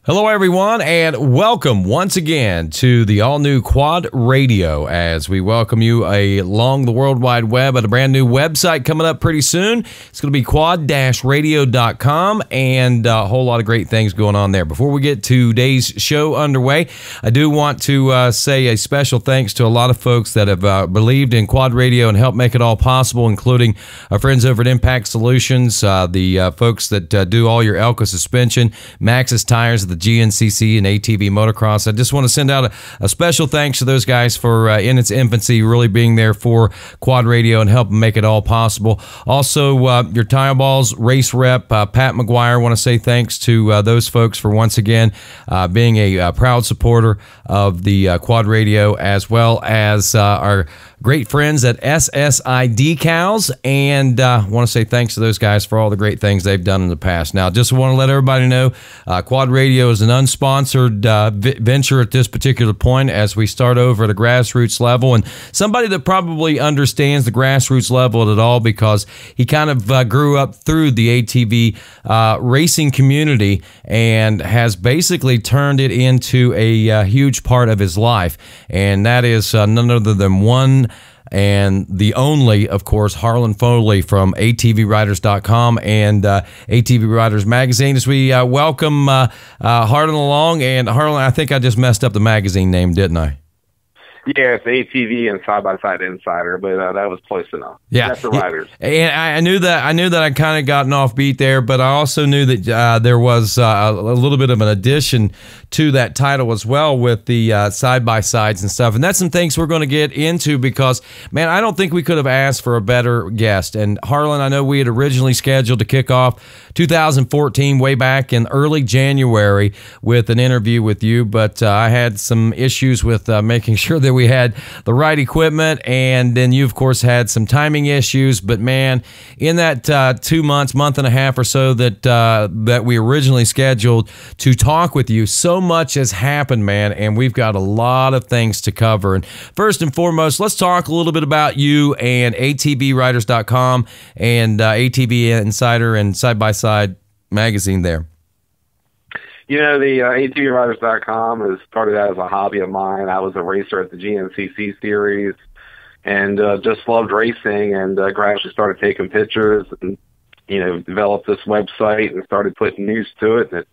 Hello, everyone, and welcome once again to the all-new Quad Radio as we welcome you along the World Wide Web at a brand new website coming up pretty soon. It's going to be quad-radio.com, and a whole lot of great things going on there. Before we get today's show underway, I do want to say a special thanks to a lot of folks that have believed in Quad Radio and helped make it all possible, including our friends over at Impact Solutions, the folks that do all your Elko suspension, Maxxis tires, the GNCC and ATV Motocross. I just want to send out a special thanks to those guys for, in its infancy, really being there for Quad Radio and helping make it all possible. Also, your Tire Balls race rep, Pat McGuire, want to say thanks to those folks for once again being a proud supporter of the Quad Radio, as well as our great friends at SSI Decals, and want to say thanks to those guys for all the great things they've done in the past. Now, just want to let everybody know, Quad Radio is an unsponsored venture at this particular point as we start over at a grassroots level, and somebody that probably understands the grassroots level at all because he kind of grew up through the ATV racing community and has basically turned it into a huge part of his life, and that is none other than one and the only, of course, Harlan Foley from ATVWriters.com and ATV Writers Magazine. As we welcome Harlan along, and Harlan, I think I just messed up the magazine name, didn't I? Yeah, it's ATV and Side by Side Insider, but that was close enough. Yeah, that's the writers. And I knew that I kind of gotten off beat there, but I also knew that there was a little bit of an addition to that title as well with the side by sides and stuff. And that's some things we're going to get into because, man, I don't think we could have asked for a better guest. And Harlan, I know we had originally scheduled to kick off 2014 way back in early January with an interview with you, but I had some issues with making sure that we had the right equipment, and then you, of course, had some timing issues. But man, in that 2 months, month and a half or so that we originally scheduled to talk with you, so much has happened, man, and we've got a lot of things to cover. And first and foremost, let's talk a little bit about you and ATVWriters.com and ATV Insider and Side by Side Magazine there. You know, the ATVWriters.com has started out as a hobby of mine. I was a racer at the GNCC series and just loved racing, and gradually started taking pictures and, you know, developed this website and started putting news to it. And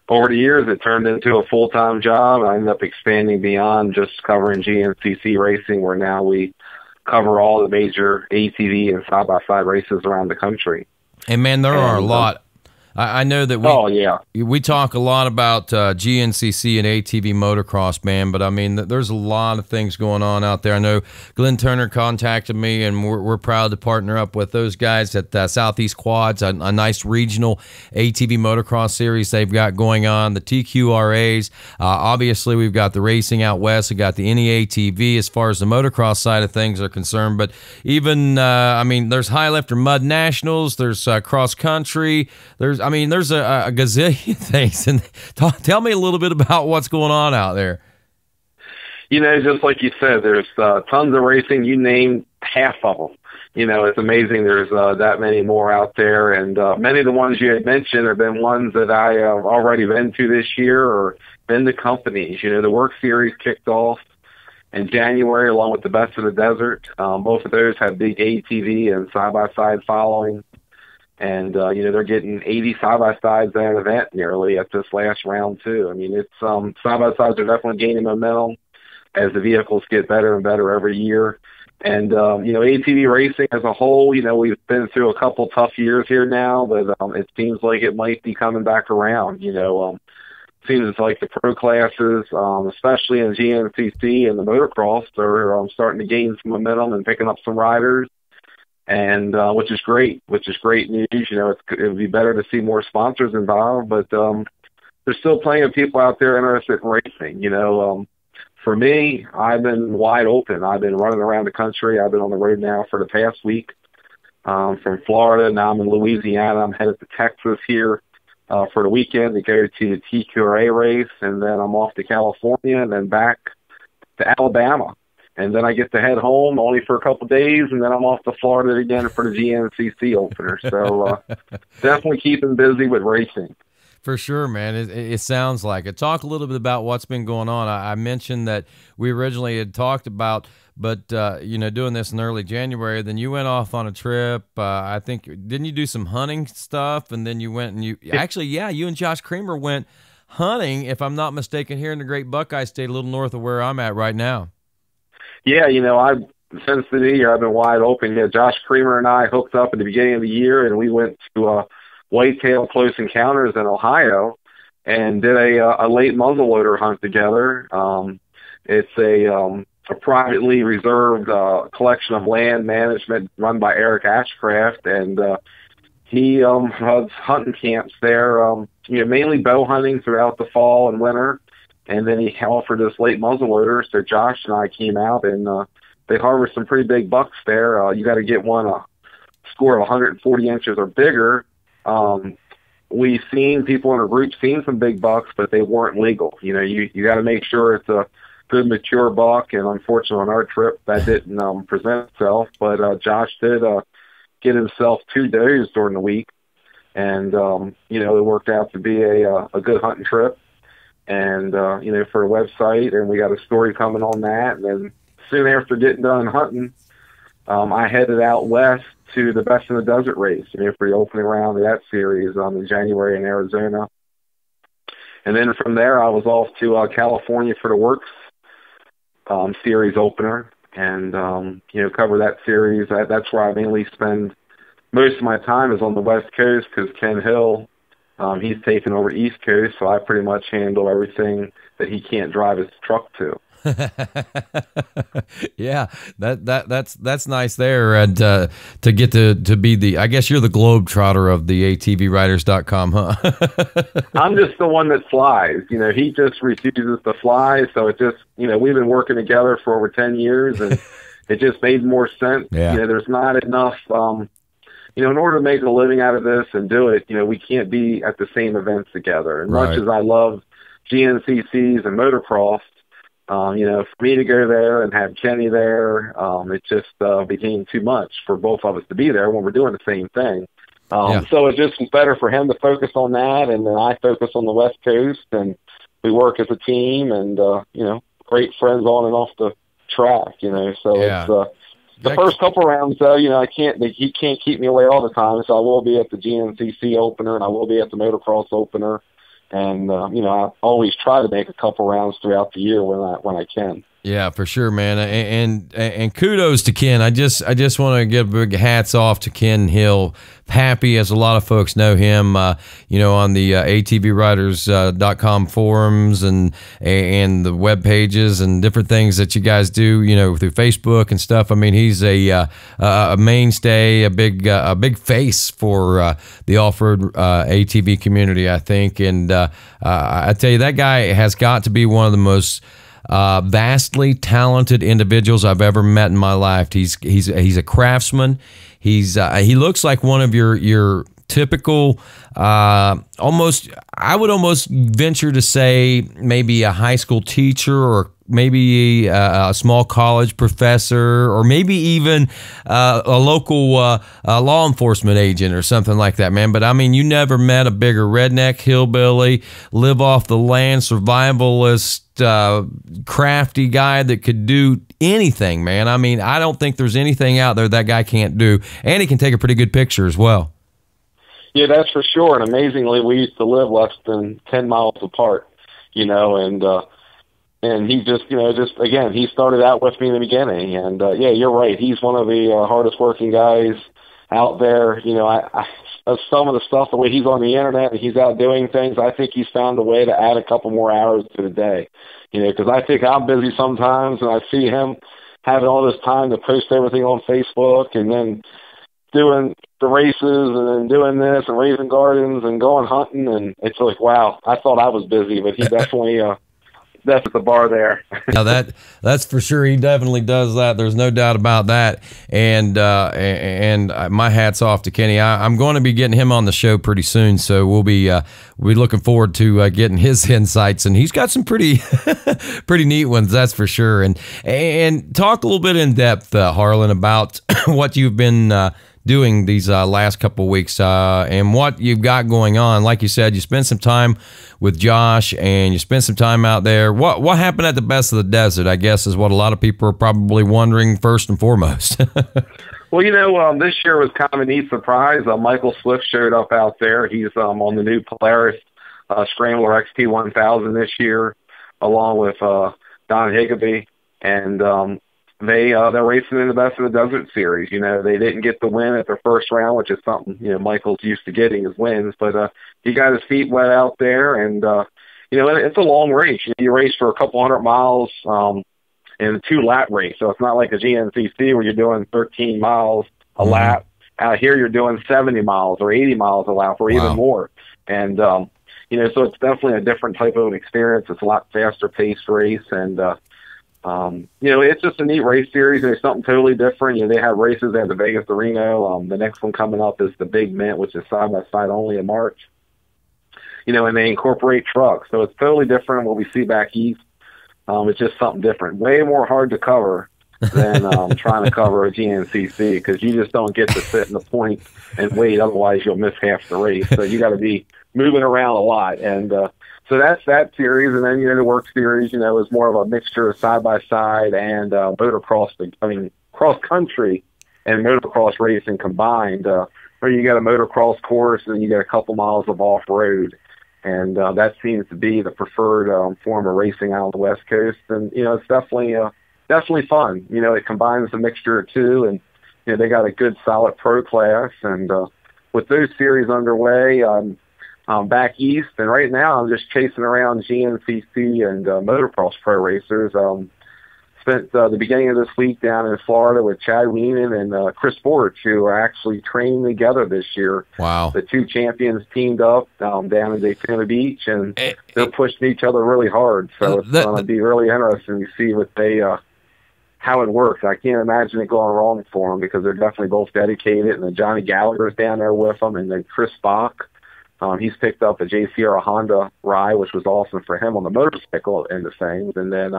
over the years, it turned into a full-time job. I ended up expanding beyond just covering GNCC racing, where now we cover all the major ATV and side-by-side races around the country. And, man, there are a lot. I know that we talk a lot about GNCC and ATV motocross, man, but I mean, there's a lot of things going on out there. I know Glenn Turner contacted me, and we're proud to partner up with those guys at Southeast Quads, a nice regional ATV motocross series they've got going on, the TQRAs. Obviously, we've got the racing out west. We've got the NEATV as far as the motocross side of things are concerned, but even, I mean, there's High Lifter Mud Nationals, there's cross country, there's a gazillion things. And tell me a little bit about what's going on out there. You know, just like you said, there's tons of racing. You named half of them. You know, it's amazing there's that many more out there. And many of the ones you had mentioned have been ones that I have already been to this year or been to companies. You know, the Work Series kicked off in January along with the Best of the Desert. Both of those have big ATV and side-by-side following. And, you know, they're getting 80 side-by-sides at an event nearly at this last round, too. I mean, it's side-by-sides are definitely gaining momentum as the vehicles get better and better every year. And, you know, ATV racing as a whole, you know, we've been through a couple tough years here now, but it seems like it might be coming back around. You know, seems like the pro classes, especially in GNCC and the motocross, are starting to gain some momentum and picking up some riders. And which is great news. You know, it would be better to see more sponsors involved, but there's still plenty of people out there interested in racing. You know, for me, I've been wide open. I've been running around the country. I've been on the road now for the past week from Florida. Now I'm in Louisiana. I'm headed to Texas here for the weekend to go to the TQRA race, and then I'm off to California and then back to Alabama. And then I get to head home only for a couple of days, and then I'm off to Florida again for the GNCC opener. So definitely keeping busy with racing. For sure, man. It sounds like it. Talk a little bit about what's been going on. I mentioned that we originally had talked about, but doing this in early January. Then you went off on a trip. I think didn't you do some hunting stuff? And then you went and you and Josh Creamer went hunting, if I'm not mistaken, here in the Great Buckeye State, a little north of where I'm at right now. Yeah, since the new year I've been wide open. Yeah, Josh Creamer and I hooked up at the beginning of the year, and we went to whitetail close encounters in Ohio and did a late muzzleloader hunt together. It's a privately reserved collection of land management run by Eric Ashcraft, and he has hunting camps there, mainly bow hunting throughout the fall and winter. And then he offered us late muzzleloader, so Josh and I came out, and they harvest some pretty big bucks there. You got to get one a score of 140 inches or bigger. We've seen people in our group seen some big bucks, but they weren't legal. You got to make sure it's a good mature buck, and unfortunately on our trip that didn't present itself. But Josh did get himself 2 does during the week, and it worked out to be a good hunting trip. And for a website, and we got a story coming on that. And then soon after getting done hunting, I headed out west to the Best in the Desert race, for the opening round of that series in January in Arizona. And then from there, I was off to California for the Works series opener, and cover that series. That's where I mainly spend most of my time, is on the West Coast, because Ken Hill, he's taken over East Coast, so I pretty much handle everything that he can't drive his truck to. Yeah, that's nice there, and to get to be I guess you're the globetrotter of the ATVriders.com, huh? I'm just the one that flies. He just refuses to fly, so it just, we've been working together for over 10 years, and it just made more sense. Yeah. There's not enough, in order to make a living out of this and do it, we can't be at the same events together. And right. Much as I love GNCCs and motocross, for me to go there and have Kenny there, it just became too much for both of us to be there when we're doing the same thing. So it just was better for him to focus on that, and then I focus on the West Coast, and we work as a team, and, great friends on and off the track, so yeah. It's the first couple rounds, though, he can't keep me away all the time, so I will be at the GNCC opener, and I will be at the motocross opener. And, I always try to make a couple rounds throughout the year when I can. Yeah, for sure, man. And kudos to Ken. I just want to give big hats off to Ken Hill. Happy, as a lot of folks know him, on the ATVriders.com forums and the web pages and different things that you guys do, through Facebook and stuff. I mean, he's a mainstay, a big face for the off-road ATV community, I think. And I tell you, that guy has got to be one of the most vastly talented individuals I've ever met in my life. He's a craftsman. He looks like one of your typical, almost, I would almost venture to say maybe a high school teacher, or maybe a small college professor, or maybe even a local law enforcement agent or something like that, man. But I mean, you never met a bigger redneck hillbilly, live off the land, survivalist, crafty guy that could do anything, man. I mean, I don't think there's anything out there that guy can't do, and he can take a pretty good picture as well. Yeah, that's for sure. And amazingly, we used to live less than 10 miles apart, and he just again, he started out with me in the beginning. And, yeah, you're right. He's one of the hardest working guys out there. Some of the stuff, the way he's on the internet and he's out doing things, I think he's found a way to add a couple more hours to the day. Because I think I'm busy sometimes, and I see him having all this time to post everything on Facebook, and then doing the races, and then doing this, and raising gardens, and going hunting, and it's like, wow, I thought I was busy, but he definitely that's the bar there. Now that's for sure. He definitely does that. There's no doubt about that. And my hat's off to Kenny. I'm going to be getting him on the show pretty soon, so we'll be looking forward to getting his insights. And he's got some pretty pretty neat ones, that's for sure. And talk a little bit in depth, Harlan, about what you've been doing these last couple of weeks and what you've got going on. Like you said, you spent some time with Josh and you spent some time out there. What happened at the Best of the Desert, I guess, is what a lot of people are probably wondering first and foremost. Well, this year was kind of a neat surprise. Michael Swift showed up out there. He's on the new Polaris Scrambler XT1000 this year, along with Don Higbee, and they're racing in the Best of the Desert series. They didn't get the win at their first round, which is something Michael's used to getting his wins, but he got his feet wet out there, and it's a long race. You race for a couple hundred miles. In a 2-lap race. So it's not like a GNCC where you're doing 13 miles a lap. Out here you're doing 70 miles or 80 miles a lap or even more. And, so it's definitely a different type of experience. It's a lot faster paced race. And, it's just a neat race series. There's something totally different. They have races at the Vegas Arena. The next one coming up is the Big Mint, which is side-by-side only in March. And they incorporate trucks. So it's totally different than what we see back east. It's just something different. Way more hard to cover than trying to cover a GNCC because you just don't get to sit in the point and wait. Otherwise, you'll miss half the race. So you got to be moving around a lot. And so that's that series. And then, the Work Series, is more of a mixture of side-by-side and motocross, cross-country and motocross racing combined, where you got a motocross course and you got a couple miles of off-road. And that seems to be the preferred form of racing out on the West Coast. And, it's definitely fun. It combines a mixture of two. And, they got a good, solid pro class. And with those series underway, I'm back east. And right now I'm just chasing around GNCC and motocross pro racers. Spent the beginning of this week down in Florida with Chad Weenan and Chris Borch, who are actually training together this year. Wow. The two champions teamed up down in Daytona Beach, and they're pushing each other really hard. So it's going to be really interesting to see what how it works. I can't imagine it going wrong for them because they're definitely both dedicated. And then Johnny Gallagher's down there with them, and then Chris Bach. He's picked up a JCR Honda ride, which was awesome for him on the motorcycle end of things. And then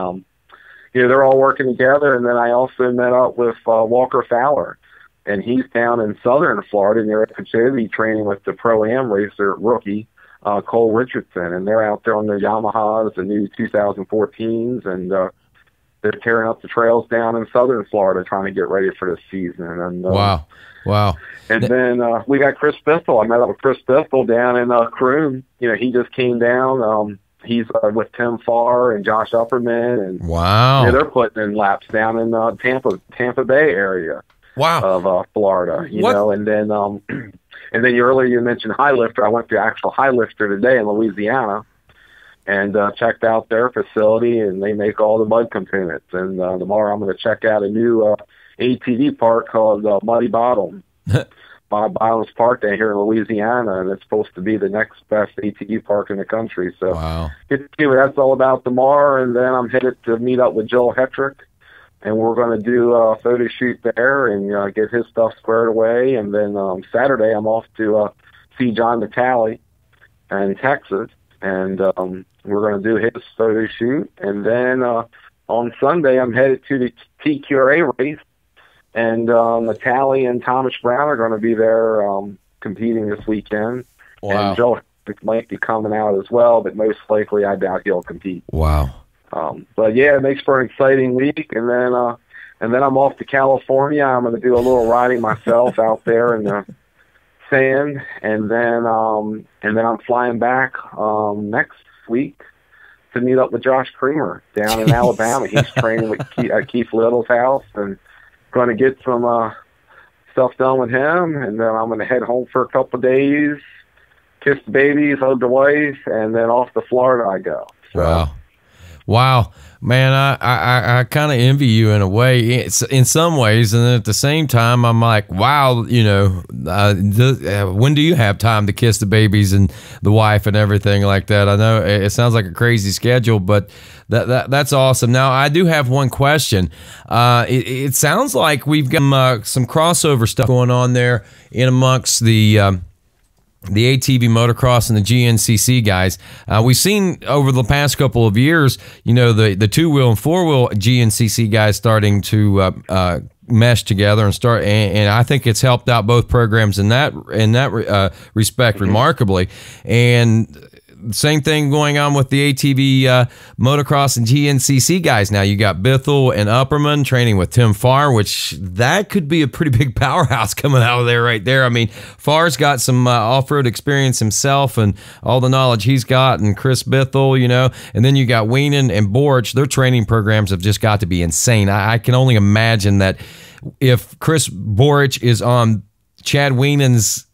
they're all working together. And then I also met up with Walker Fowler, and he's down in southern Florida near Okeechobee training with the Pro-Am racer rookie, Cole Richardson. And they're out there on their Yamahas, the new 2014s, and they're tearing up the trails down in southern Florida trying to get ready for this season. And Wow. And then we got Chris Bissell. I met up with Chris Bissell down in Croom. He just came down. He's with Tim Farr and Josh Upperman, and wow, they're putting in laps down in Tampa Bay area of Florida. And then earlier you mentioned High Lifter. I went to actual High Lifter today in Louisiana and checked out their facility, and they make all the mud components. And tomorrow I'm going to check out a new ATV park called Muddy Bottom. Bob Bottoms Park down here in Louisiana, and it's supposed to be the next best ATV park in the country. So get to see what that's all about tomorrow, and then I'm headed to meet up with Joel Hetrick, and we're going to do a photo shoot there and get his stuff squared away. And then Saturday I'm off to see John Natale in Texas, and we're going to do his photo shoot. And then on Sunday I'm headed to the TQRA race, and Natalie and Thomas Brown are going to be there competing this weekend. Wow. And Joe might be coming out as well, but most likely I doubt he'll compete. Wow. But yeah, it makes for an exciting week. And then I'm off to California. I'm going to do a little riding myself out there in the sand, and then I'm flying back next week to meet up with Josh Creamer down in Alabama. He's training with Keith Little's house, and going to get some stuff done with him, and then I'm going to head home for a couple of days, kiss the babies, hug the wife, and then off to Florida I go. So. Wow, man, I kind of envy you in a way. It's in some ways, and then at the same time, I'm like, wow, when do you have time to kiss the babies and the wife and everything like that? I know it sounds like a crazy schedule, but that's awesome. Now, I do have one question. It sounds like we've got some crossover stuff going on there in amongst the the ATV motocross and the GNCC guys. We've seen over the past couple of years, the two-wheel and four-wheel GNCC guys starting to mesh together and I think it's helped out both programs in that respect remarkably. And same thing going on with the ATV motocross and GNCC guys. Now you got Bithell and Upperman training with Tim Farr, which that could be a pretty big powerhouse coming out of there right there. I mean, Farr's got some off-road experience himself and all the knowledge he's got, and Chris Bithell, and then you got Weenan and Borich. Their training programs have just got to be insane. I can only imagine that if Chris Borich is on Chad Weenan's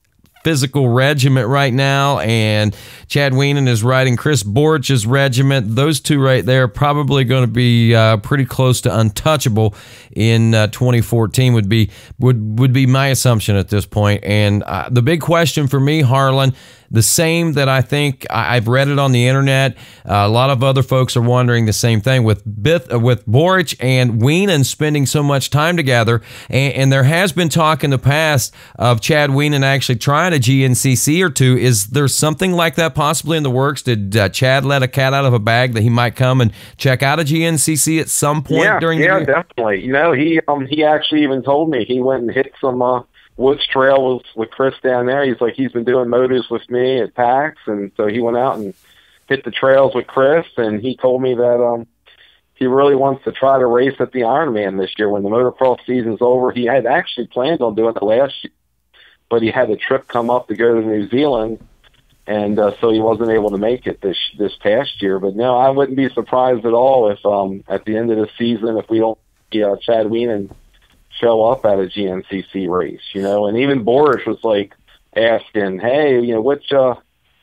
physical regiment right now, and Chad Weenan is riding Chris Borich's regiment, those two right there are probably going to be pretty close to untouchable in 2014 would be my assumption at this point. And the big question for me, Harlan, the same that I think I've read it on the internet. A lot of other folks are wondering the same thing with Borich and Weenan spending so much time together. And there has been talk in the past of Chad Weenan actually trying a GNCC or two. Is there something like that possibly in the works? Did Chad let a cat out of a bag that he might come and check out a GNCC at some point during the year? Yeah, definitely. He actually even told me he went and hit some Woods Trail with Chris down there. He's like, he's been doing motos with me at PAX, and so he went out and hit the trails with Chris, and he told me that he really wants to try to race at the Ironman this year when the motocross season's over. He had actually planned on doing it last year, but he had a trip come up to go to New Zealand, and so he wasn't able to make it this past year. But no, I wouldn't be surprised at all if at the end of the season, if we don't see Chad Weenan show up at a GNCC race, and even Borich was like asking, hey, what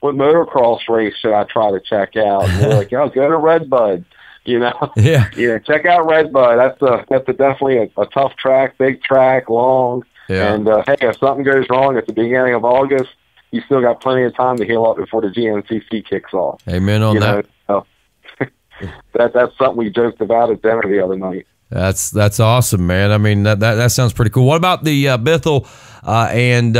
motocross race should I try to check out? And we're like, go to Redbud, Yeah, check out Redbud. That's definitely a tough track, big track, long. Yeah. And hey, if something goes wrong at the beginning of August, you still got plenty of time to heal up before the GNCC kicks off. Amen on that. That's something we joked about at dinner the other night. That's awesome, man. I mean, that sounds pretty cool. What about the Bithell and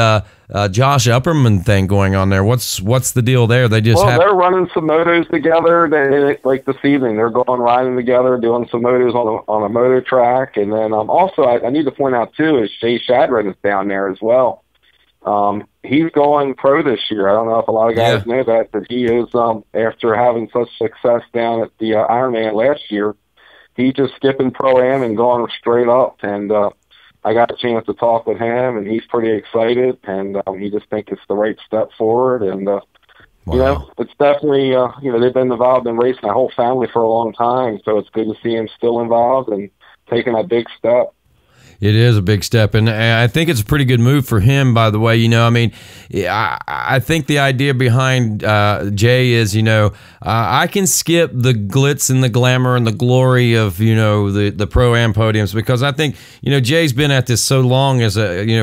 Josh Upperman thing going on there? What's the deal there? They're running some motos together. Like this evening, they're going riding together, doing some motos on a moto track. And then also, I need to point out too is Jay Shadron is down there as well. He's going pro this year. I don't know if a lot of guys know that, but he is after having such success down at the Ironman last year. He's just skipping Pro-Am and going straight up, and I got a chance to talk with him, and he's pretty excited, and he just thinks it's the right step forward, and it's definitely, they've been involved in racing my whole family for a long time, so it's good to see him still involved and taking a big step. It is a big step, and I think it's a pretty good move for him, by the way. I think the idea behind Jay is, I can skip the glitz and the glamour and the glory of, the Pro-Am podiums, because I think, Jay's been at this so long as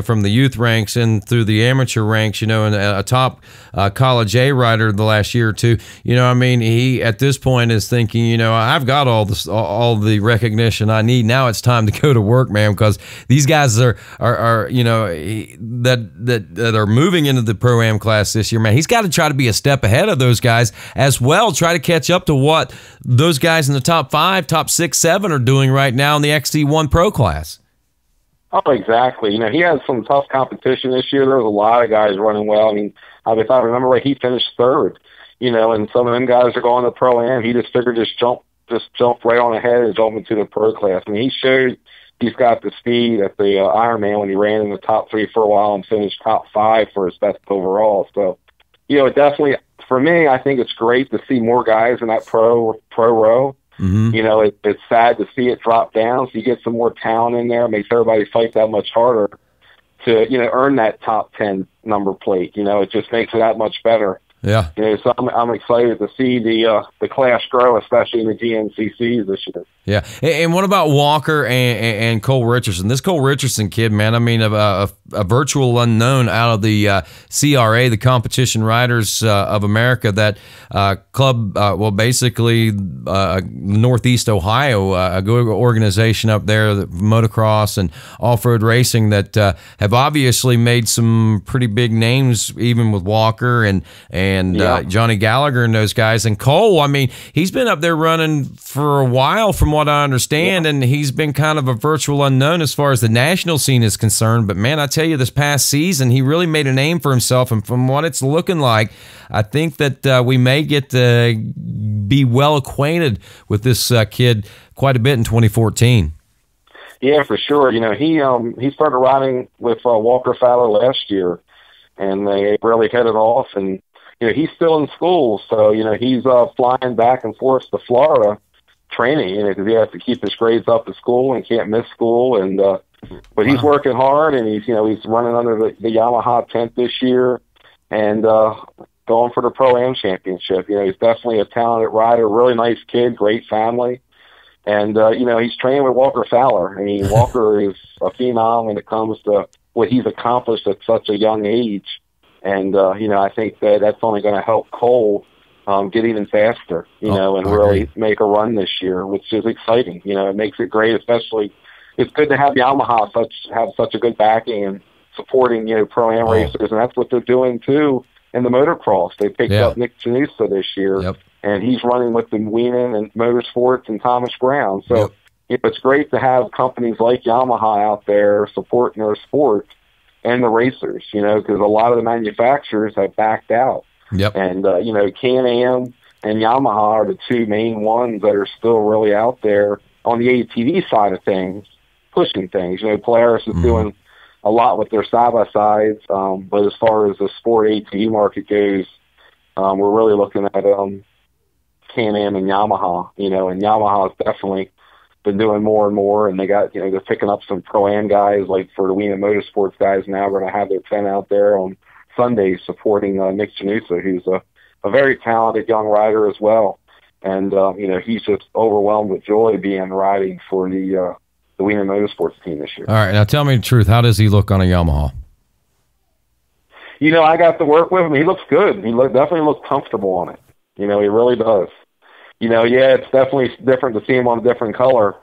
from the youth ranks and through the amateur ranks, and a top college A rider the last year or two. He at this point is thinking, I've got all the recognition I need. Now it's time to go to work, man, because these guys are that are moving into the Pro-Am class this year, man. He's got to try to be a step ahead of those guys as well. Try to catch up to what those guys in the top 5, top 6, 7 are doing right now in the XC1 Pro class. Oh, exactly. He had some tough competition this year. There was a lot of guys running well. If I remember right, he finished third. And some of them guys are going to Pro-Am. He just figured just jump right on ahead and jump into the Pro class. He showed he's got the speed at the Ironman when he ran in the top 3 for a while and finished top 5 for his best overall. So, it definitely, for me, I think it's great to see more guys in that pro row. Mm-hmm. It's sad to see it drop down. So you get some more talent in there, makes everybody fight that much harder to, earn that top 10 number plate. It just makes it that much better. Yeah. So I'm excited to see the class grow, especially in the GNCCs this year. Yeah, and what about Walker and Cole Richardson? This Cole Richardson kid, man, I mean, a virtual unknown out of the CRA, the Competition Riders of America, that club, basically Northeast Ohio, a good organization up there, motocross and off-road racing, that have obviously made some pretty big names, even with Walker and Johnny Gallagher and those guys. And Cole, I mean, he's been up there running for a while, from what I understand, and he's been kind of a virtual unknown as far as the national scene is concerned. But man, I tell you, this past season, he really made a name for himself, and from what it's looking like, I think that we may get to be well acquainted with this kid quite a bit in 2014. Yeah, for sure. He started riding with Walker Fowler last year, and they really hit it off. And he's still in school, so he's flying back and forth to Florida training, because he has to keep his grades up at school and can't miss school. And but he's working hard, and he's running under the Yamaha tent this year, and going for the Pro-Am championship. He's definitely a talented rider, really nice kid, great family. And, he's training with Walker Fowler. I mean, Walker is a phenom when it comes to what he's accomplished at such a young age. And, I think that's only going to help Cole get even faster, and really make a run this year, which is exciting. It makes it great, especially it's good to have Yamaha have such a good backing and supporting, Pro-Am racers. And that's what they're doing, too, in the motocross. They picked up Nick Janusa this year, and he's running with the Weenan and Motorsports and Thomas Brown. So it's great to have companies like Yamaha out there supporting their sport and the racers, because a lot of the manufacturers have backed out. And, Can-Am and Yamaha are the two main ones that are still really out there on the ATV side of things, pushing things. Polaris is doing a lot with their side-by-sides, but as far as the sport ATV market goes, we're really looking at Can-Am and Yamaha, and Yamaha's definitely been doing more and more, and they got, they're picking up some Pro-Am guys, like for the Weenan Motorsports guys now, we're going to have their tent out there on Sundays supporting Nick Janusa, who's a very talented young rider as well. And, he's just overwhelmed with joy riding for the Weenan Motorsports team this year. All right, now tell me the truth. How does he look on a Yamaha? I got to work with him. He looks good. He definitely looks comfortable on it. He really does. It's definitely different to see him on a different color.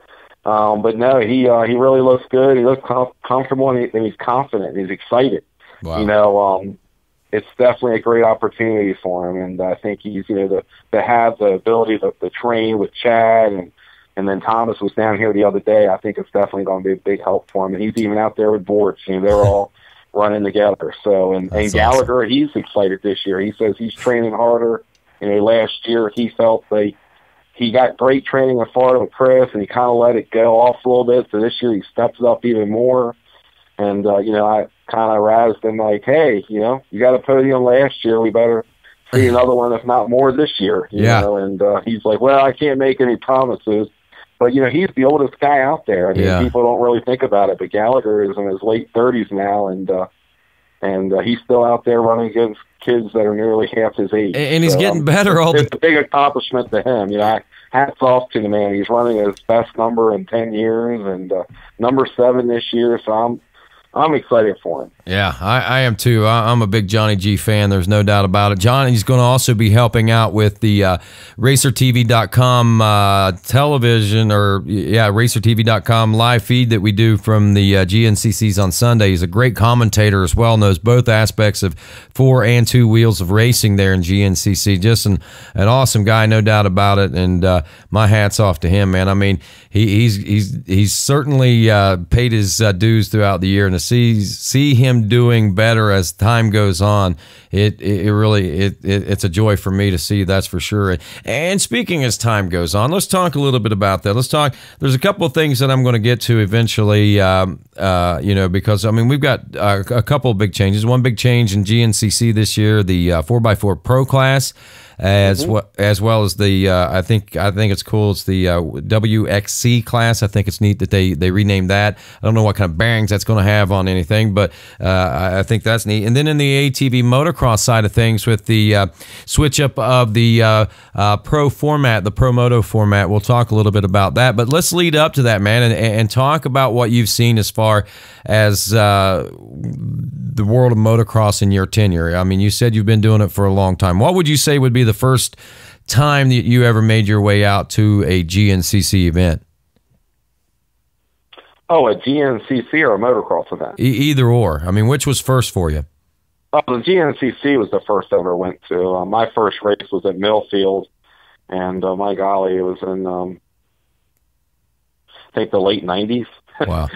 But no, he really looks good. He looks comfortable, and he's confident. He's excited. Wow. It's definitely a great opportunity for him, and I think he's, to have the ability to train with Chad, and then Thomas was down here the other day. I think it's definitely going to be a big help for him, and he's even out there with Borch. They're all running together. So, and Gallagher, awesome. He's excited this year. He says he's training harder. Last year he felt like he got great training in Florida with Chris, and he kind of let it go off a little bit. So this year he steps up even more. And, I kind of razzed him like, hey, you got a podium last year. We better see another one, if not more, this year. You know? And he's like, well, I can't make any promises. But, he's the oldest guy out there. I mean, people don't really think about it. But Gallagher is in his late 30s now, and he's still out there running against kids that are nearly half his age. And he's getting better all It's a big accomplishment to him. Hats off to the man. He's running his best number in 10 years, and number 7 this year. So I'm excited for him. Yeah, I am too. I'm a big Johnny G fan. There's no doubt about it. Johnny's going to also be helping out with the RacerTV.com television, or RacerTV.com live feed that we do from the GNCCs on Sunday. He's a great commentator as well, knows both aspects of 4 and 2 wheels of racing there in GNCC. Just an awesome guy, no doubt about it. And my hat's off to him, man. I mean, he's certainly paid his dues throughout the year, and to see him doing better as time goes on, it's a joy for me to see, that's for sure. And speaking as time goes on, let's talk a little bit about that. There's a couple of things that I'm going to get to eventually, because we've got a couple of big changes. One big change in GNCC this year, the 4x4 Pro class. as well as the I think it's cool. It's the WXC class. I think it's neat that they renamed that. I don't know what kind of bearings that's going to have on anything, but I think that's neat. And then in the ATV motocross side of things, with the switch up of the pro format, the Pro Moto format, we'll talk a little bit about that. But let's lead up to that, man, and talk about what you've seen as far as the world of motocross in your tenure. I mean, you said you've been doing it for a long time. What would you say would be the first time that you ever made your way out to a GNCC event? Oh, a GNCC or a motocross event? Either or. I mean, which was first for you? Oh, the GNCC was the first I ever went to. My first race was at Millfield, and my golly, it was in I think the late 90s. Wow.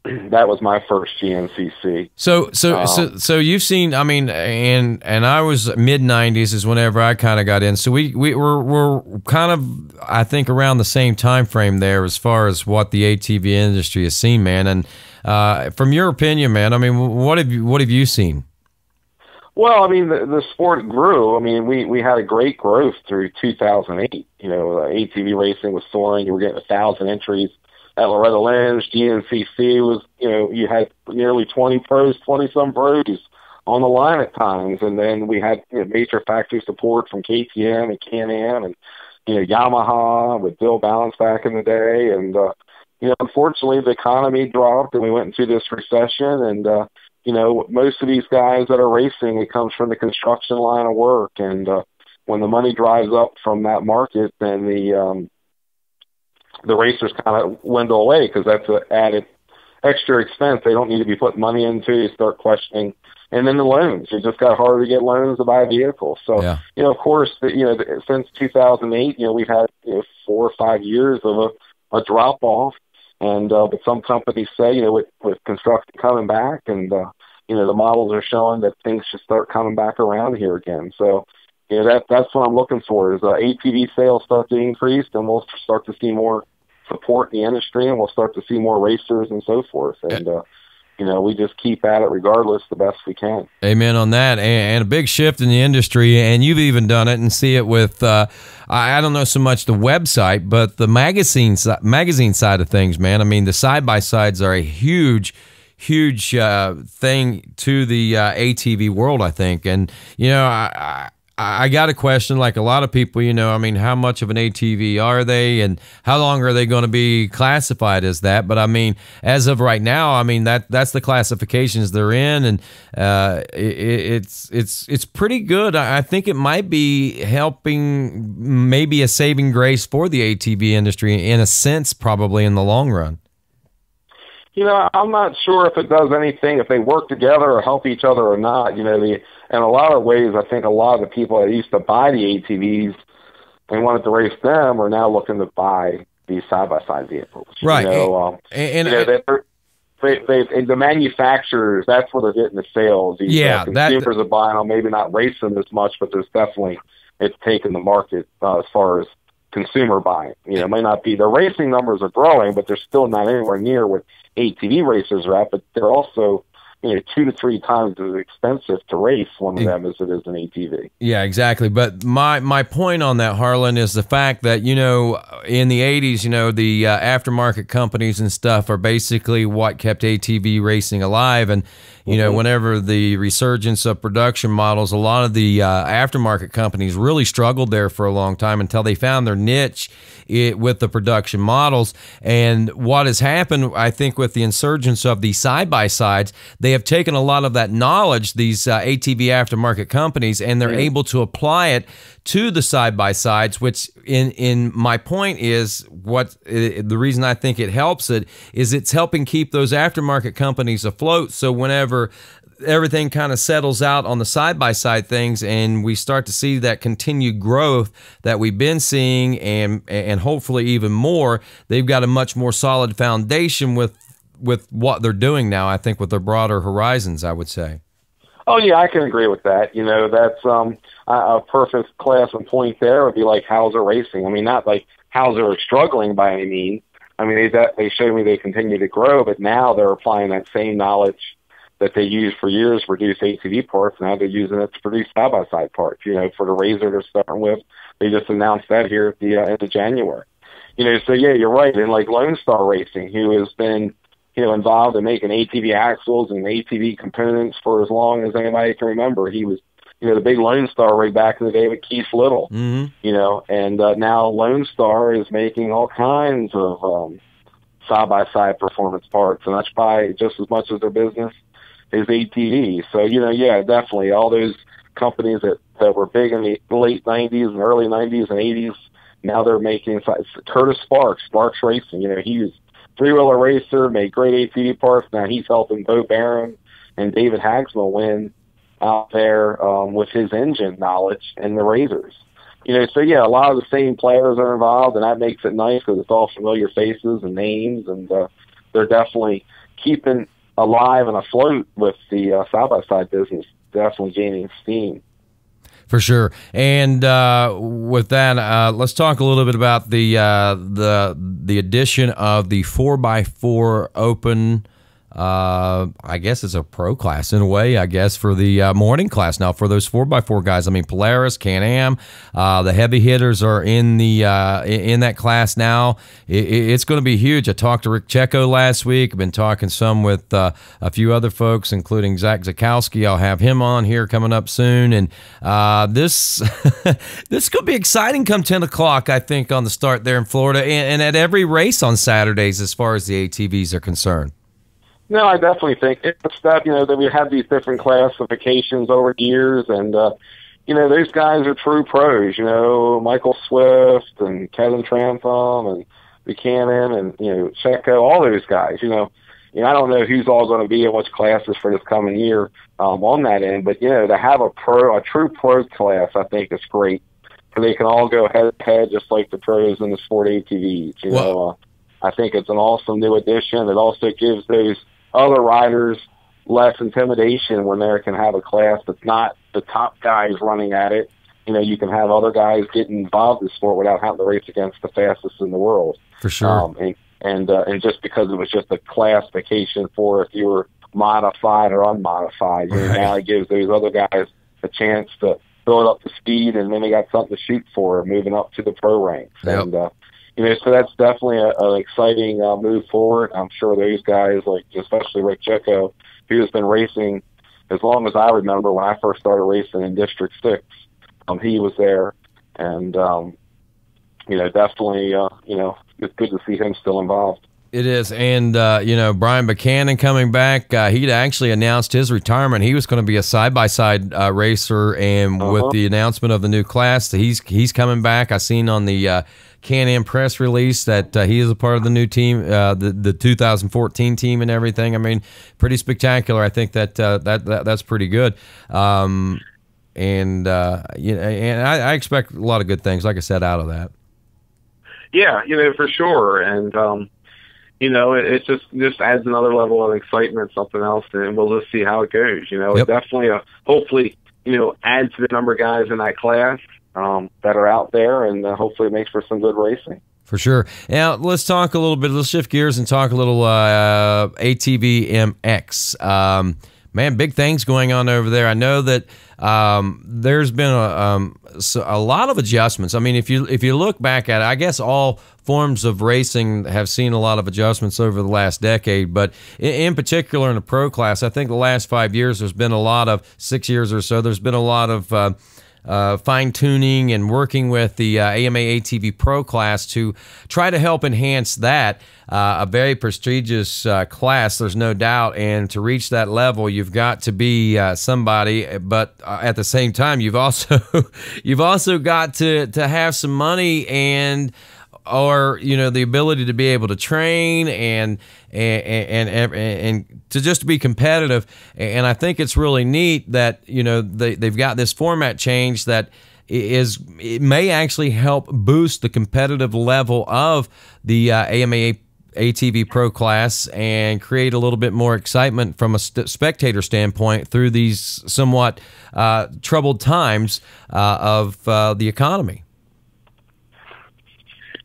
That was my first GNCC. So you've seen, I mean, and I was mid 90s is whenever I kind of got in. So we're kind of, I think, around the same time frame there as far as what the ATV industry has seen, man. And from your opinion, man, I mean, what have you seen? Well, I mean, the sport grew. I mean, we had a great growth through 2008. ATV racing was soaring. You were getting 1,000 entries at Loretta Lynn's. GNCC was, you had nearly 20 pros, 20-some pros on the line at times. And then we had major factory support from KTM and Can-Am and, Yamaha with Bill Balance back in the day. And, unfortunately, the economy dropped and we went into this recession. And, most of these guys that are racing, it comes from the construction line of work. And when the money dries up from that market, then the racers kind of dwindle away because that's an added extra expense they don't need to be putting money into. You start questioning. And then the loans. It just got harder to get loans to buy a vehicle. So, of course, since 2008, we've had 4 or 5 years of a drop-off. And but some companies say, with construction coming back and, the models are showing that things should start coming back around here again. So, that's what I'm looking for is ATV sales start to increase, and we'll start to see more support in the industry, and we'll start to see more racers and so forth. And, we just keep at it regardless the best we can. Amen on that. And a big shift in the industry, and you've even done it and see it with, I don't know so much the website, but the magazine side of things, man. I mean, the side-by-sides are a huge thing to the ATV world, I think. And, I got a question, like a lot of people, I mean, how much of an ATV are they and how long are they going to be classified as that? But I mean, as of right now, I mean, that's the classifications they're in, and it's pretty good. I think it might be helping, maybe a saving grace for the ATV industry in a sense, probably in the long run. I'm not sure if it does anything, if they work together or help each other or not. In a lot of ways, I think a lot of the people that used to buy the ATVs and wanted to race them are now looking to buy these side-by-side vehicles. Right. The manufacturers, that's where they're getting the sales. Consumers are buying them, maybe not race them as much, but there's definitely, it's taken the market as far as consumer buying. It may not be, the racing numbers are growing, but they're still not anywhere near what ATV racers are at, but they're also 2 to 3 times as expensive to race one of them as it is an ATV. Yeah, exactly. But my point on that, Harlan, is the fact that, in the 80s, the aftermarket companies and stuff are basically what kept ATV racing alive. And, whenever the resurgence of production models, a lot of the aftermarket companies really struggled there for a long time until they found their niche with the production models. And what has happened, I think, with the insurgence of the side-by-sides, they have taken a lot of that knowledge, these ATV aftermarket companies, and they're able to apply it to the side-by-sides, which in my point is the reason I think it helps it is it's helping keep those aftermarket companies afloat. So whenever everything kind of settles out on the side-by-side things and we start to see that continued growth that we've been seeing and hopefully even more, they've got a much more solid foundation with what they're doing now, I think, with their broader horizons, I would say. Oh, yeah, I can agree with that. That's a perfect class and point there would be like Hauser Racing. I mean, not like Hauser is struggling by any means. I mean, they showed me they continue to grow, but now they're applying that same knowledge that they used for years to produce ATV parts. Now they're using it to produce side-by-side parts. For the Razor they're starting with, they just announced that here at the end of January. So yeah, you're right. And like Lone Star Racing, who has been, involved in making ATV axles and ATV components for as long as anybody can remember. He was, the big Lone Star rig back in the day with Keith Little, and now Lone Star is making all kinds of side-by-side performance parts, and that's probably just as much of their business as ATV. So, yeah, definitely all those companies that were big in the late 90s and early 90s and 80s, now they're making Curtis Sparks Racing. He was three-wheeler racer, made great ATV parts. Now he's helping Bo Barron and David Hagsma win out there with his engine knowledge and the Razors. So yeah, a lot of the same players are involved, and that makes it nice because it's all familiar faces and names, and they're definitely keeping alive and afloat with the side-by-side business, definitely gaining steam. For sure. And with that, let's talk a little bit about the addition of the 4x4 Open. I guess it's a pro class in a way, I guess, for the morning class. Now, for those 4x4 guys, I mean, Polaris, Can-Am, the heavy hitters are in the in that class now. It's going to be huge. I talked to Rick Checo last week. I've been talking some with a few other folks, including Zach Zakowski. I'll have him on here coming up soon. And this could be exciting come 10 o'clock, I think, on the start there in Florida, and at every race on Saturdays as far as the ATVs are concerned. No, I definitely think it's stuff, that we have these different classifications over the years, and, those guys are true pros, Michael Swift and Kevin Trantham and Buchanan and, Checo, all those guys, I don't know who's all going to be in which classes for this coming year on that end, but, to have a true pro class, I think is great. So they can all go head to head just like the pros in the sport ATVs, I think it's an awesome new addition. It also gives those other riders less intimidation when they can have a class that's not the top guys running at it. You can have other guys get involved in the sport without having to race against the fastest in the world. For sure. And just because it was just a classification for if you were modified or unmodified, now it gives those other guys a chance to build up the speed, and then they got something to shoot for moving up to the pro ranks. Yep. And so that's definitely an exciting move forward. I'm sure those guys, like especially Rick Checo, who has been racing as long as I remember when I first started racing in District 6. He was there, and definitely, it's good to see him still involved. It is, and Brian Buchanan coming back. He'd actually announced his retirement. He was going to be a side-by-side racer, and with the announcement of the new class, he's coming back. I seen on the Can-Am press release that he is a part of the new team, the 2014 team, and everything. I mean, pretty spectacular. I think that's pretty good. And I expect a lot of good things, like I said, out of that. Yeah, for sure, and. It just adds another level of excitement, something else, and we'll just see how it goes. It definitely, hopefully, adds to the number of guys in that class that are out there, and hopefully it makes for some good racing. For sure. Now, let's talk a little bit. Let's shift gears and talk a little ATV MX. Man, big things going on over there. I know that there's been a lot of adjustments. I mean, if you look back at it, I guess all forms of racing have seen a lot of adjustments over the last decade, but in particular in the pro class, I think the last 5 years there's been a lot of 6 years or so. There's been a lot of fine-tuning and working with the AMA ATV Pro class to try to help enhance that. A very prestigious class, there's no doubt, and to reach that level, you've got to be somebody, but at the same time, you've also got to have some money and or the ability to be able to train and to just be competitive. And I think it's really neat that they've got this format change that it may actually help boost the competitive level of the AMA ATV Pro class and create a little bit more excitement from a spectator standpoint through these somewhat troubled times of the economy.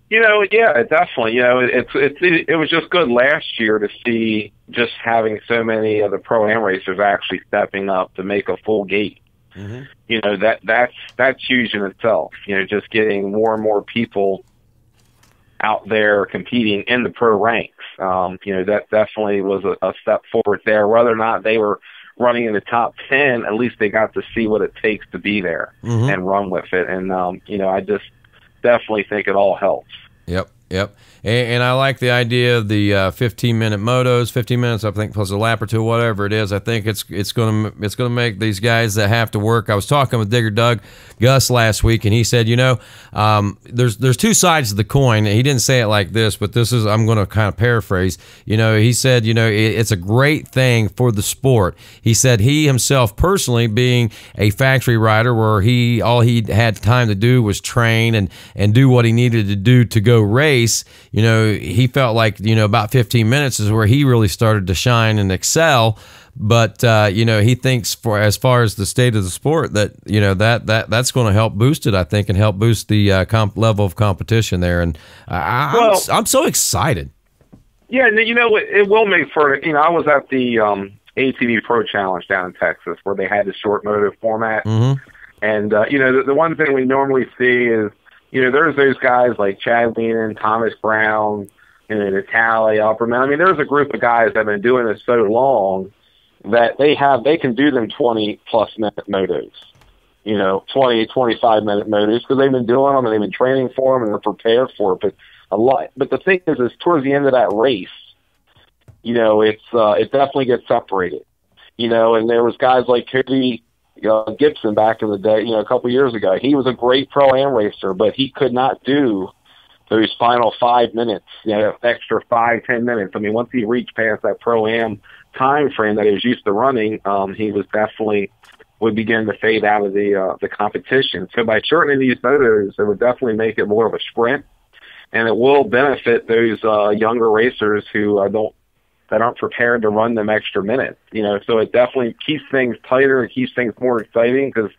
Yeah, definitely. It was just good last year to see, just having so many of the pro-am racers actually stepping up to make a full gate. Mm-hmm. You know, that's huge in itself. You know, just getting more and more people out there competing in the pro ranks. You know, that definitely was a step forward there. Whether or not they were running in the top 10, at least they got to see what it takes to be there and run with it. And, you know, I just definitely think it all helps. Yep. And I like the idea of the 15-minute motos, 15 minutes, I think, plus a lap or two, whatever it is. I think it's gonna make these guys that have to work. I was talking with Digger Doug Gus last week, and he said, you know, there's two sides of the coin. He didn't say it like this, but this is, I'm going to kind of paraphrase. You know, he said, you know, it's a great thing for the sport. He said he himself personally, being a factory rider where all he had time to do was train and do what he needed to do to go race. You know, he felt like, you know, about 15 minutes is where he really started to shine and excel. But, you know, he thinks as far as the state of the sport that, you know, that's going to help boost it, I think, and help boost the level of competition there. And I'm so excited. Yeah, you know, it will make for, you know, I was at the ATV Pro Challenge down in Texas where they had the short moto format. Mm-hmm. And, you know, the one thing we normally see is, you know, there's those guys like Chad Leenan, Thomas Brown, and Natalie Upperman. I mean, there's a group of guys that have been doing this so long that they can do them 20-plus minute motos, you know, 20, 25-minute motos because they've been doing them and they've been training for them and they're prepared for it. But the thing is towards the end of that race, you know, it definitely gets separated, you know, and there was guys like Cody Gibson back in the day, you know, a couple years ago. He was a great pro-am racer, but he could not do those final 5 minutes, you know, extra 5-10 minutes. I mean, once he reached past that pro-am time frame that he was used to running, he was definitely would begin to fade out of the competition. So by shortening these motos, it would definitely make it more of a sprint, and it will benefit those younger racers who aren't prepared to run them extra minutes, you know. So it definitely keeps things tighter. It keeps things more exciting because,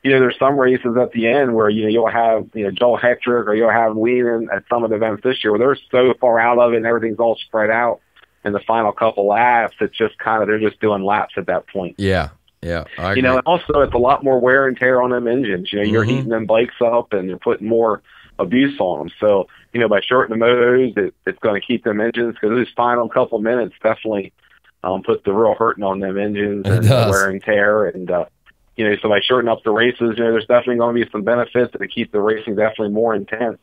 you know, there's some races at the end where, you know, you'll have, you know, Joel Hetrick or you'll have Weenan at some of the events this year where they're so far out of it and everything's all spread out in the final couple laps. It's just they're just doing laps at that point. Yeah. I agree. You know, and also it's a lot more wear and tear on them engines. You know, you're heating them bikes up and you're putting more abuse on them. So, you know, by shortening the motos, it's going to keep them engines because those final couple minutes definitely put the real hurting on them engines and wear and tear. And, you know, so by shortening up the races, you know, there's definitely going to be some benefits to keep the racing definitely more intense.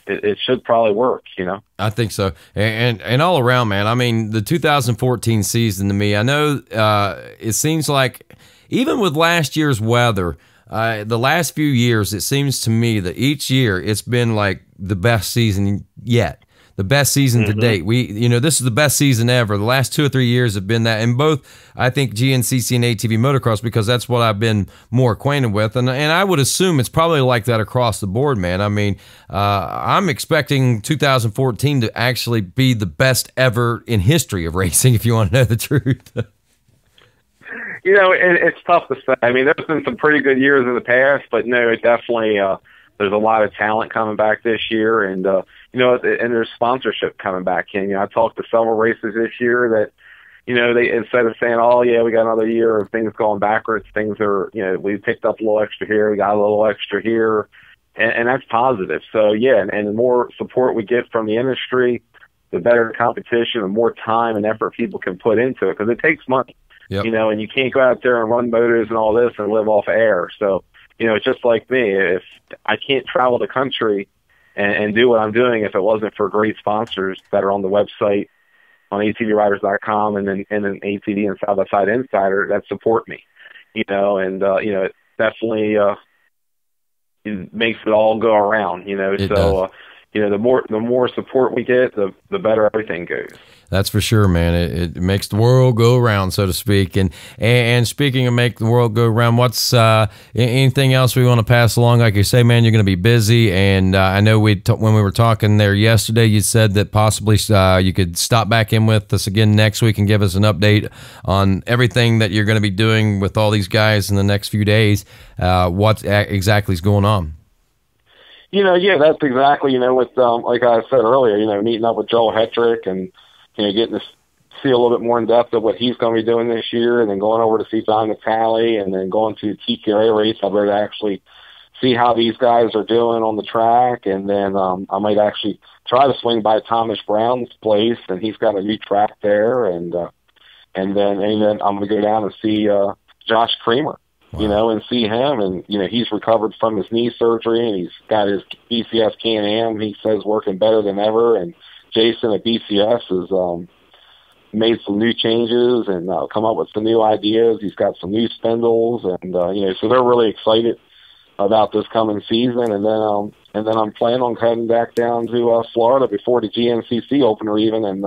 It should probably work, you know. I think so. And all around, man, I mean, the 2014 season to me, I know it seems like even with last year's weather, the last few years, it seems to me that each year it's been like the best season yet, the best season to date. This is the best season ever. The last 2 or 3 years have been that in both, I think, GNCC and ATV motocross, because that's what I've been more acquainted with. And I would assume it's probably like that across the board, man. I mean, I'm expecting 2014 to actually be the best ever in history of racing, if you want to know the truth. You know, it's tough to say. I mean, there's been some pretty good years in the past, but no, it definitely there's a lot of talent coming back this year, and you know, and there's sponsorship coming back in. You know, I talked to several racers this year that, you know, they, instead of saying, "Oh yeah, we got another year of things going backwards," things are, you know, we picked up a little extra here, we got a little extra here, and that's positive. So yeah, and the more support we get from the industry, the better competition, the more time and effort people can put into it, because it takes money. Yep. You know, and you can't go out there and run motors and all this and live off air. So, you know, it's just like me. If I can't travel the country and do what I'm doing if it wasn't for great sponsors that are on the website on ATVriders.com and then ATV and Side by Side Insider that support me. You know, and you know, it definitely it makes it all go around. You know, so you know, the more support we get, the better everything goes. That's for sure, man. It makes the world go around, so to speak. And speaking of make the world go around, what's anything else we want to pass along? Like you say, man, you're going to be busy. And I know when we were talking there yesterday, you said that possibly you could stop back in with us again next week and give us an update on everything that you're going to be doing with all these guys in the next few days. What exactly is going on? You know, yeah, that's exactly, you know, with, like I said earlier, you know, meeting up with Joel Hetrick and, getting to see a little bit more in depth of what he's going to be doing this year, and then going over to see John Natale, and then going to the TKA race. I'll be able to actually see how these guys are doing on the track, and then I might actually try to swing by Thomas Brown's place, and he's got a new track there, and then I'm going to go down and see Josh Creamer, and see him, and he's recovered from his knee surgery, and he's got his BCS Can-Am. He says working better than ever, and Jason at BCS has made some new changes and come up with some new ideas. He's got some new spindles, and so they're really excited about this coming season. And then I'm planning on heading back down to Florida before the GNCC opener even, and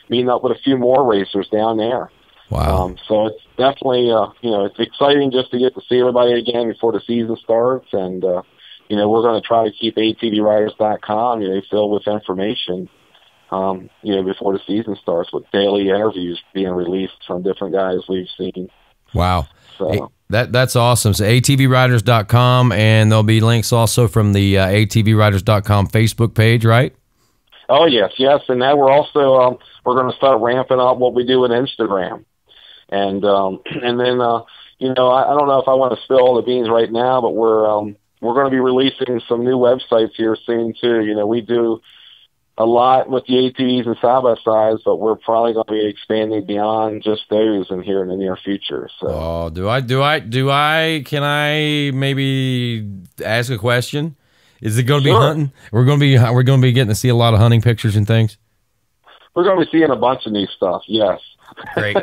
meeting up with a few more racers down there. Wow. So it's definitely it's exciting just to get to see everybody again before the season starts, and we're going to try to keep atvriders.com filled with information before the season starts, with daily interviews being released from different guys we've seen. Wow. So that's awesome. So atvriders.com, and there'll be links also from the atvriders.com Facebook page, right? Oh, yes. And now we're also we're going to start ramping up what we do with Instagram. And then I don't know if I want to spill all the beans right now, but we're going to be releasing some new websites here soon too. We do a lot with the ATVs and side-by-sides, but we're probably going to be expanding beyond just those in here in the near future. So, can I maybe ask a question? Is it going to be Sure. hunting? We're going to be getting to see a lot of hunting pictures and things. We're going to be seeing a bunch of new stuff. Yes. Great.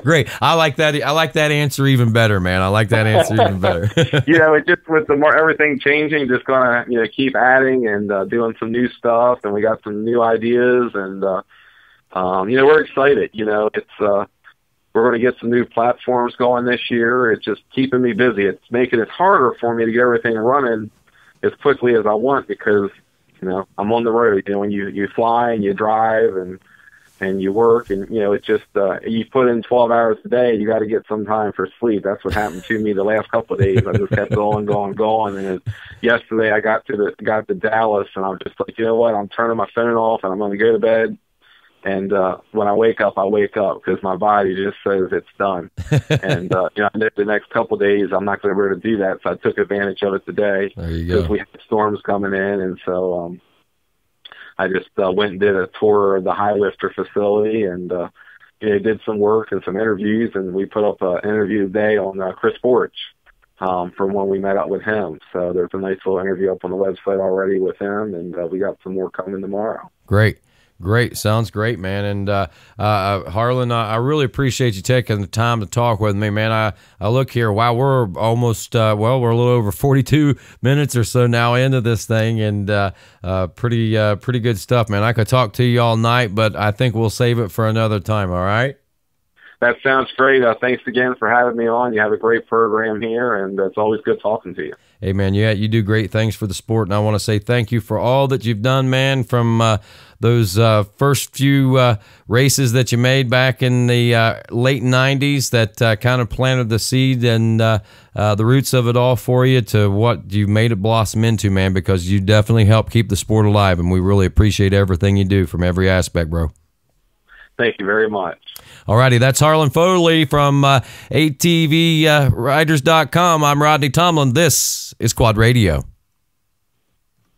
Great. I like that answer even better, man. I like that answer even better. It just with everything changing, just gonna keep adding and doing some new stuff, and we got some new ideas, and we're excited. It's we're going to get some new platforms going this year. It's just keeping me busy. It's making it harder for me to get everything running as quickly as I want, because I'm on the road. When you fly and you drive and you work, and it's just you put in 12 hours a day, you got to get some time for sleep. That's what happened to me the last couple of days. I just kept going, and yesterday I got to Dallas, and I'm just like, you know what, I'm turning my phone off, and I'm going to go to bed, and when I wake up because my body just says it's done. And I know the next couple of days I'm not going to be able to do that, so I took advantage of it today. There you go. Because we had storms coming in, and so I just went and did a tour of the high lifter facility, and did some work and some interviews, and we put up an interview today on Chris Borch from when we met up with him. So there's a nice little interview up on the website already with him, and we got some more coming tomorrow. Great. Sounds great, man. And Harlan, I really appreciate you taking the time to talk with me, man. I look here, wow, we're almost, we're a little over 42 minutes or so now into this thing, and pretty good stuff, man. I could talk to you all night, but I think we'll save it for another time, all right? That sounds great. Thanks again for having me on. You have a great program here, and it's always good talking to you. Hey, man, you do great things for the sport, and I want to say thank you for all that you've done, man, from those first few races that you made back in the late 90s that kind of planted the seed and the roots of it all for you, to what you made it blossom into, man, because you definitely helped keep the sport alive, and we really appreciate everything you do from every aspect, bro. Thank you very much. All righty, that's Harlan Foley from atvriders.com. I'm Rodney Tomlin. This is Quad Radio.